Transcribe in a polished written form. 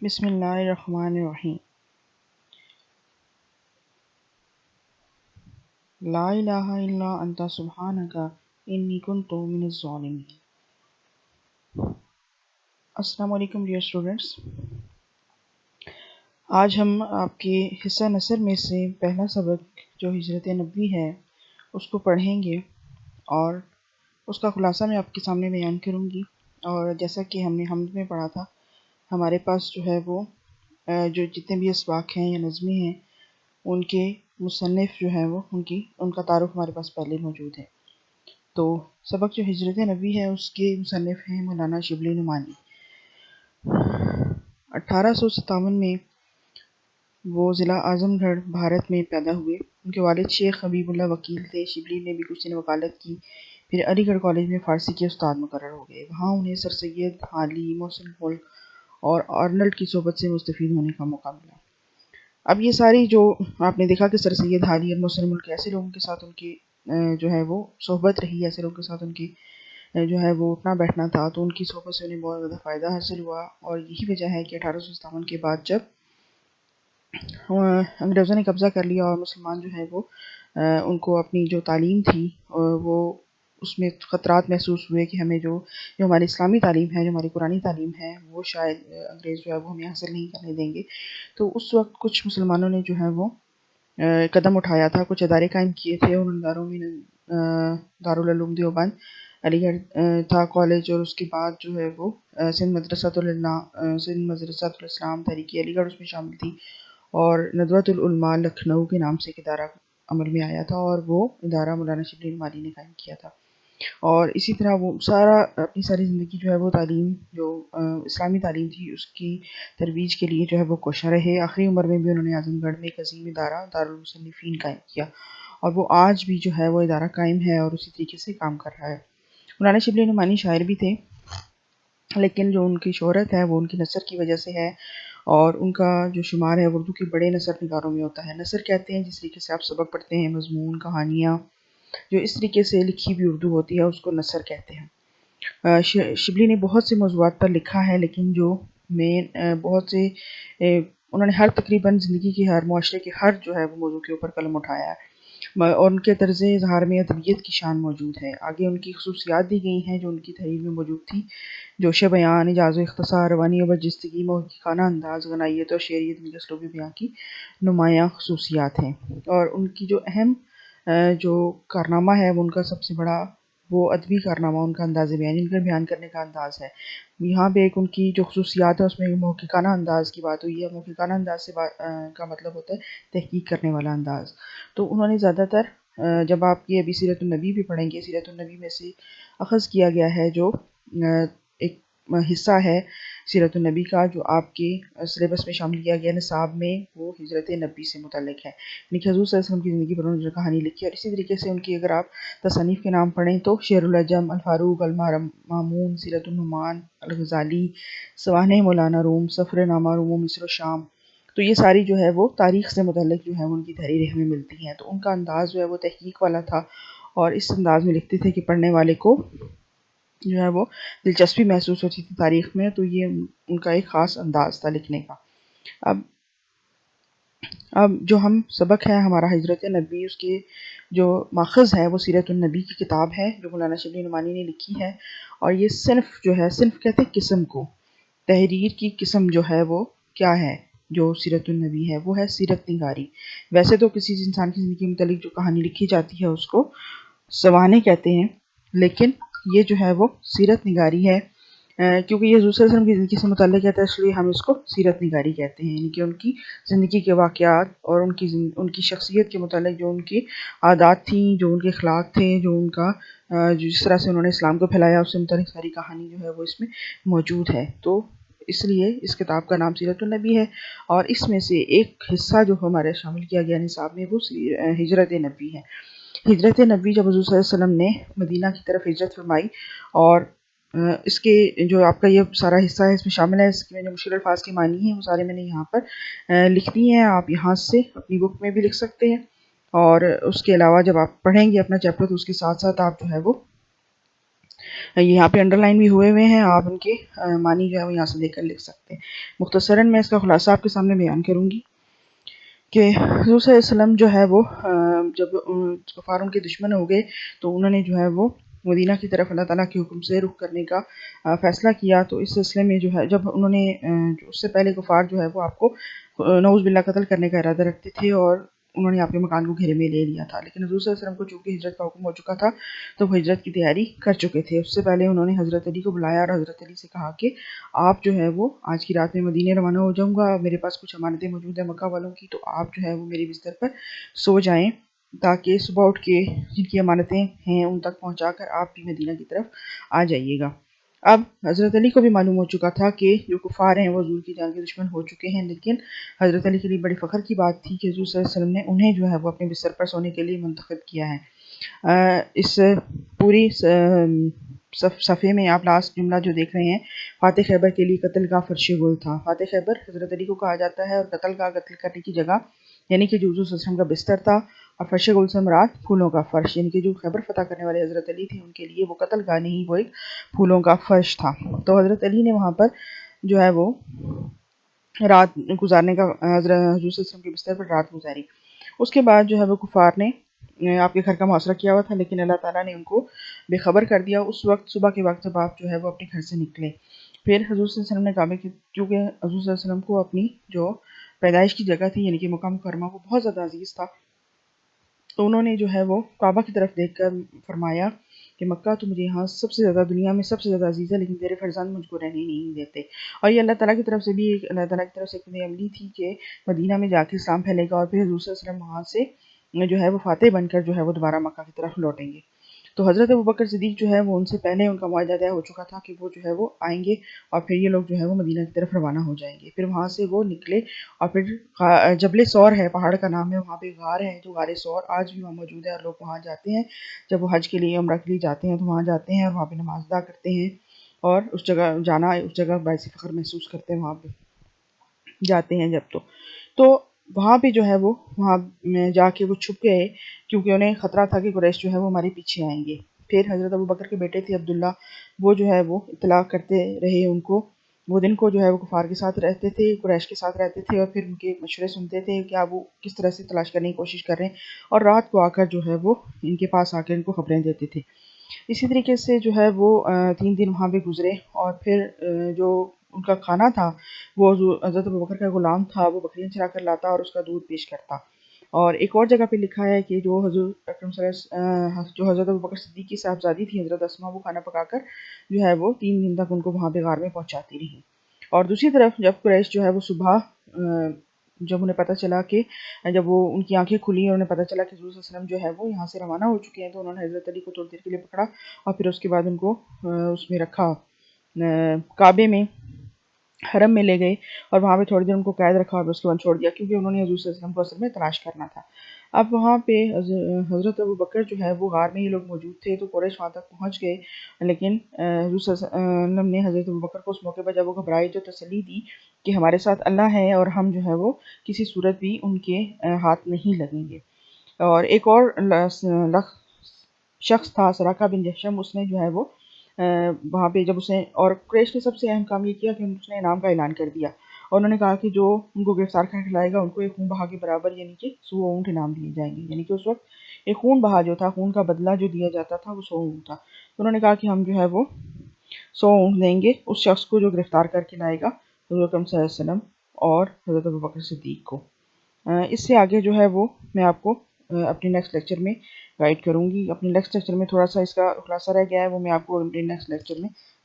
بسم اللہ الرحمن الرحیم۔ لا الہ الا انت سبحانک انی کنت من الظالمین۔ السلام علیکم ڈیئر اسٹوڈنٹس، آج ہم آپ کے حصہ نثر میں سے پہلا سبق جو ہجرت نبوی ہے اس کو پڑھیں گے، اور اس کا خلاصہ میں آپ کے سامنے بیان کروں گی۔ اور جیسا کہ ہم نے حمد میں پڑھا تھا، ہمارے پاس جو ہے وہ جو جتنے بھی اسباق ہیں یا نظمیں ہیں ان کے مصنف جو ہے وہ ان کا تعارف ہمارے پاس پہلے موجود ہے۔ تو سبق جو ہجرت نبوی ہے اس کے مصنف ہیں مولانا شبلی نعمانی۔ 1857 میں وہ ضلع اعظم گڑھ بھارت میں پیدا ہوئے۔ ان کے والد شیخ حبیب اللہ وکیل تھے۔ شبلی نے بھی کچھ دن وکالت کی، پھر علی گڑھ کالج میں فارسی کے استاد مقرر ہو گئے۔ وہاں انہیں سر سید حالی، محسن ملک اور آرنلڈ کی صحبت سے مستفید ہونے کا موقع ملا۔ اب یہ ساری جو آپ نے دیکھا کہ سر سید حالی اور محسن ملک ایسے لوگوں کے ساتھ ان کی جو ہے وہ صحبت رہی، ایسے لوگوں کے ساتھ ان کی جو ہے وہ اٹھنا بیٹھنا تھا، تو ان کی صحبت سے انہیں بہت زیادہ فائدہ حاصل ہوا۔ اور یہی وجہ ہے کہ 1857 کے بعد جب انگریزوں نے قبضہ کر لیا اور مسلمان جو ہے وہ ان کو اپنی جو تعلیم تھی وہ اس میں خطرات محسوس ہوئے کہ ہمیں جو ہماری اسلامی تعلیم ہے، جو ہماری قرآنی تعلیم ہے، وہ شاید انگریز جو ہے وہ ہمیں حاصل نہیں کرنے دیں گے۔ تو اس وقت کچھ مسلمانوں نے جو ہے وہ قدم اٹھایا تھا، کچھ ادارے قائم کیے تھے۔ ان اداروں میں دارالعلوم دیوبند، علی گڑھ تھا کالج، اور اس کے بعد جو ہے وہ سندھ مدرسۃ الاسلام تحریک علی گڑھ اس میں شامل تھی، اور ندوۃ العلماء لکھنؤ کے نام سے ایک ادارہ عمل میں آیا تھا، اور وہ ادارہ مولانا شبلی نعمانی نے قائم کیا تھا۔ اور اسی طرح وہ اپنی ساری زندگی جو ہے وہ تعلیم، جو اسلامی تعلیم تھی، اس کی ترویج کے لیے جو ہے وہ کوشاں رہے۔ آخری عمر میں بھی انہوں نے اعظم گڑھ میں ایک عظیم ادارہ دارالمصنفین قائم کیا، اور وہ آج بھی جو ہے وہ ادارہ قائم ہے اور اسی طریقے سے کام کر رہا ہے۔ مولانا شبلی نعمانی شاعر بھی تھے، لیکن جو ان کی شہرت ہے وہ ان کی نثر کی وجہ سے ہے، اور ان کا جو شمار ہے اردو کے بڑے نثر نگاروں میں ہوتا ہے۔ نثر کہتے ہیں جس طریقے سے آپ سبق پڑھتے ہیں، مضمون، کہانیاں جو اس طریقے سے لکھی بھی اردو ہوتی ہے اس کو نثر کہتے ہیں۔ شبلی نے بہت سے موضوعات پر لکھا ہے، لیکن جو بہت سے انہوں نے تقریباً زندگی کے ہر معاشرے کے ہر جو ہے وہ موضوع کے اوپر قلم اٹھایا ہے، اور ان کے طرز اظہار میں ادبیت کی شان موجود ہے۔ آگے ان کی خصوصیات دی گئی ہیں جو ان کی تحریر میں موجود تھی: جوش بیان، اعجاز و اختصار، روانی و برجستگی، محققانہ انداز، غنائیت اور شعریت میں اسلوب بیان کی نمایاں خصوصیات ہیں۔ اور ان کی جو اہم جو کارنامہ ہے وہ ان کا سب سے بڑا وہ ادبی کارنامہ ان کا انداز بیان، ان کا بیان کرنے کا انداز ہے۔ یہاں پہ ایک ان کی جو خصوصیات ہے اس میں محققانہ انداز کی بات ہوئی ہے۔ محققانہ انداز سے کا مطلب ہوتا ہے تحقیق کرنے والا انداز۔ تو انہوں نے زیادہ تر جب آپ یہ ابھی سیرت النبی بھی پڑھیں گے، سیرت النبی میں سے اخذ کیا گیا ہے جو ایک حصہ ہے سیرت النبی کا جو آپ کے سلیبس میں شامل کیا گیا نصاب میں، وہ ہجرت نبی سے متعلق ہے، یعنی کہ حضور صلی اللہ علیہ وسلم کی زندگی پر انہوں نے جو کہانی لکھی ہے۔ اور اسی طریقے سے ان کی اگر آپ تصانیف کے نام پڑھیں تو شعر العجم، الفاروق، المامون، سیرت النعمان، الغزالی، سوانح مولانا روم، سفر نامہ روم و مصر و شام، تو یہ ساری جو ہے وہ تاریخ سے متعلق جو ہے ان کی تحریریں ہمیں ملتی ہیں۔ تو ان کا انداز جو ہے وہ تحقیق والا تھا، اور اس انداز میں لکھتے تھے کہ پڑھنے والے کو جو ہے وہ دلچسپی محسوس ہوتی تھی تاریخ میں، تو یہ ان کا ایک خاص انداز تھا لکھنے کا۔ اب جو ہم سبق ہے ہمارا ہجرت نبی، اس کے جو ماخذ ہے وہ سیرت النبی کی کتاب ہے جو مولانا شبلی نعمانی نے لکھی ہے، اور یہ صنف جو ہے، صنف کہتے ہیں قسم کو، تحریر کی قسم جو ہے وہ کیا ہے جو سیرت النبی ہے، وہ ہے سیرت نگاری۔ ویسے تو کسی انسان کی زندگی کے متعلق جو کہانی لکھی جاتی ہے اس کو سوانح کہتے ہیں، لیکن یہ جو ہے وہ سیرت نگاری ہے، کیونکہ یہ حضور صلی اللہ علیہ وسلم کی زندگی سے متعلق ہے، اس لیے ہم اس کو سیرت نگاری کہتے ہیں، یعنی کہ ان کی زندگی کے واقعات اور ان کی شخصیت کے متعلق جو ان کی عادات تھیں، جو ان کے اخلاق تھے، جو ان کا جس طرح سے انہوں نے اسلام کو پھیلایا، اس سے متعلق ساری کہانی جو ہے وہ اس میں موجود ہے۔ تو اس لیے اس کتاب کا نام سیرت النبی ہے، اور اس میں سے ایک حصہ جو ہمارے شامل کیا گیا نصاب میں وہ ہجرت نبی ہے۔ ہجرت نبی جب حضور صلی اللہ علیہ وسلم نے مدینہ کی طرف ہجرت فرمائی، اور اس کے جو آپ کا یہ سارا حصہ ہے اس میں شامل ہے، اس میں جو مشکل الفاظ کے معنی ہیں وہ سارے میں نے یہاں پر لکھ دیے ہیں، آپ یہاں سے اپنی بک میں بھی لکھ سکتے ہیں، اور اس کے علاوہ جب آپ پڑھیں گے اپنا چیپٹر تو اس کے ساتھ ساتھ آپ جو ہے وہ ये यहाँ पे अंडरलाइन भी हुए हुए हैं, आप उनके मानी जो है वो यहाँ से देखकर लिख सकते हैं। मुख्तसरन मैं इसका खुलासा आपके सामने बयान करूँगी कि हुज़ूर सल्लल्लाहु अलैहि वसल्लम जो है वो जब कुफ़ार उनके दुश्मन हो गए तो उन्होंने जो है वो मदीना की तरफ अल्लाह ताला के हुक्म से रुख करने का फ़ैसला किया। तो इस सिलसिले में जो है जब उन्होंने उससे पहले कुफ़ार जो है वो आपको नऊज़ बिल्लाह कत्ल करने का इरादा रखते थे और उन्होंने आपके मकान को घेरे में ले लिया था। लेकिन हुज़ूर सल्लल्लाहु अलैहि वसल्लम को चूँकि हिजरत का हुक्म हो चुका था तो वो हिजरत की तैयारी कर चुके थे। उससे पहले उन्होंने हज़रत अली को बुलाया और हज़रत अली से कहा कि आप जो है वो आज की रात में मदीने रवाना हो जाऊँगा, मेरे पास कुछ अमानतें मौजूद हैं मक्का वालों की, तो आप जो है वो मेरे बिस्तर पर सो जाएँ ताकि सुबह उठ के जिनकी अमानतें हैं उन तक पहुँचाकर आप भी मदीना की तरफ आ जाइएगा। अब हज़रत अली को भी मालूम हो चुका था कि जो कुफ़ार हैं वो हुज़ूर की जान के दुश्मन हो चुके हैं, लेकिन हज़रत अली के लिए बड़ी फ़ख्र की बात थी कि हुज़ूर सल्लल्लाहु अलैहि वसल्लम ने उन्हें जो है वो अपने बिस्तर पर सोने के लिए मुंतखब किया है। इस पूरी सफ़े में आप लास्ट जुमला जो देख रहे हैं, फ़ातह खैबर के लिए कत्ल का फ़र्श गुल था। फ़ातह खैबर हज़रत अली को कहा जाता है और कत्ल करने की जगह यानी कि जो हुज़ूर सल्लल्लाहु अलैहि वसल्लम का बिस्तर था और फ़र्श गुल से मुराद फूलों का फ़र्श, यानी कि जो खैबर फ़तह करने वाले हज़रत अली थे उनके लिए वो कत्लगाह नहीं, वो एक फूलों का फ़र्श था। तो हज़रत अली ने वहाँ पर जो है वो रात गुजारने का हुज़ूर सल्लल्लाहु अलैहि वसल्लम के बिस्तर पर रात गुजारी। उसके बाद जो है वो कुफ़ार ने आपके घर का मुहासरा किया हुआ था, लेकिन अल्लाह ताला ने उनको बेखबर कर दिया उस वक्त सुबह के वक्त जब आप जो है वो अपने घर से निकले। फिर हुज़ूर सल्लल्लाहु अलैहि वसल्लम ने कहा कि क्योंकि हुज़ूर सल्लल्लाहु अलैहि वसल्लम को अपनी जो पैदाइश की जगह थी यानी कि मक्का मुकर्रमा वो बहुत ज़्यादा अजीज़ था, तो उन्होंने जो है वो काबा की तरफ देखकर फरमाया कि मक्का तो मुझे यहाँ सबसे ज़्यादा दुनिया में सबसे ज़्यादा अजीज़ है, लेकिन तेरे फरज़ांद मुझको रहने नहीं देते। और ये अल्लाह ताला की तरफ से भी एक अल्लाह ताला की तरफ से एक अमली थी कि मदीना में जाके इस्लाम फैलेगा और फिर हुज़ूर सल्लल्लाहु अलैहि वसल्लम वहाँ से जो है वो फ़ातह बनकर जो है वो दोबारा मक्का की तरफ लौटेंगे। तो हज़रत अबू बकर सिद्दीक़ जो है वो उनसे पहले उनका मुआहदा तय हो चुका था कि वो जो है वो आएँगे और फिर ये लोग जो है वो मदीना की तरफ रवाना हो जाएँगे। फिर वहाँ से वो निकले और फिर जबल सौर है, पहाड़ का नाम है, वहाँ पे गार है जो गार सौर आज भी वहाँ मौजूद है और लोग वहाँ जाते हैं। जब वो हज के लिए उम्रा के लिए जाते हैं तो वहाँ जाते हैं और वहाँ पे नमाज़ अदा करते हैं और उस जगह बाइस फ़ख्र महसूस करते हैं वहाँ पे जाते हैं जब तो वहाँ पे जो है वो वहाँ में जाके वो छुप गए क्योंकि उन्हें ख़तरा था कि कुरैश जो है वो हमारे पीछे आएँगे। फिर हज़रत अबू बकर के बेटे थे अब्दुल्ला, वो जो है वो इत्तला करते रहे उनको। वो दिन को जो है वो कुफ़ार के साथ रहते थे, कुरैश के साथ रहते थे और फिर उनके मशवरे सुनते थे कि वो किस तरह से तलाश करने की कोशिश कर रहे हैं और रात को आकर जो है वो इनके पास आकर इनको ख़बरें देते थे। इसी तरीके से जो है वो 3 दिन वहाँ पे गुज़रे और फिर जो उनका खाना था वो हज़रत अबू बकर का गुलाम था, वो बकरियाँ चरा कर लाता और उसका दूध पेश करता। और एक और जगह पे लिखा है कि जो हज़ूर अकरम जो हज़रत अबू बकर सिद्दीक़ की साहबज़ादी थी हज़रत अस्मा, वो खाना पकाकर जो है वो 3 दिन तक उनको वहाँ पे गार में पहुँचाती रहीं। और दूसरी तरफ जब कुरैश जो है वो सुबह जब उन्हें पता चला कि जब वो उनकी आँखें खुली और उन्हें पता चला कि हुज़ूर सल्लल्लाहु अलैहि वसल्लम जो है वो यहाँ से रवाना हो चुके हैं, तो उन्होंने हज़रत अली को थोड़ी देर के लिए पकड़ा और फिर उसके बाद उनको उसमें रखा काबे में हरम में ले गए और वहाँ पे थोड़ी देर उनको कैद रखा और उसके बाद छोड़ दिया क्योंकि उन्होंने हुज़ूर सल्लल्लाहु अलैहि वसल्लम को असल में तलाश करना था। अब वहाँ पे हज़रत अबू बकर जो है वो गार में ये लोग मौजूद थे तो कुरैश वहाँ तक पहुँच गए, लेकिन हुज़ूर सल्लल्लाहु अलैहि वसल्लम ने हज़रत अबू बकर को उस मौके पर जब वो घबराए जो तसल्ली दी कि हमारे साथ अल्लाह है और हम जो है वो किसी सूरत भी उनके हाथ नहीं लगेंगे। और एक और शख्स था सराका बिन जहशम, उसने जो है वो वहाँ पे जब उसने और कुरैश ने सबसे अहम काम ये किया कि उसने इनाम का ऐलान कर दिया और उन्होंने कहा कि जो उनको गिरफ्तार करके लाएगा उनको एक खून बहा के बराबर यानी कि 100 ऊँट इनाम दिए जाएंगे। यानी कि उस वक्त एक खून बहा जो था, खून का बदला जो दिया जाता था वो 100 ऊँट था। तो उन्होंने कहा कि हम जो है वो 100 ऊँट देंगे उस शख्स को जो गिरफ्तार करके लाएगा हुज़ूर अकरम सल्लल्लाहु अलैहि वसल्लम और हज़रत अबू बकर सिद्दीक़ को। इससे आगे जो है वो मैं आपको अपने नेक्स्ट लेक्चर में गाइड करूँगी। अपने नेक्स्ट लेक्चर में थोड़ा सा इसका खुलासा रह गया है, वो मैं आपको अपने नेक्स्ट लेक्चर में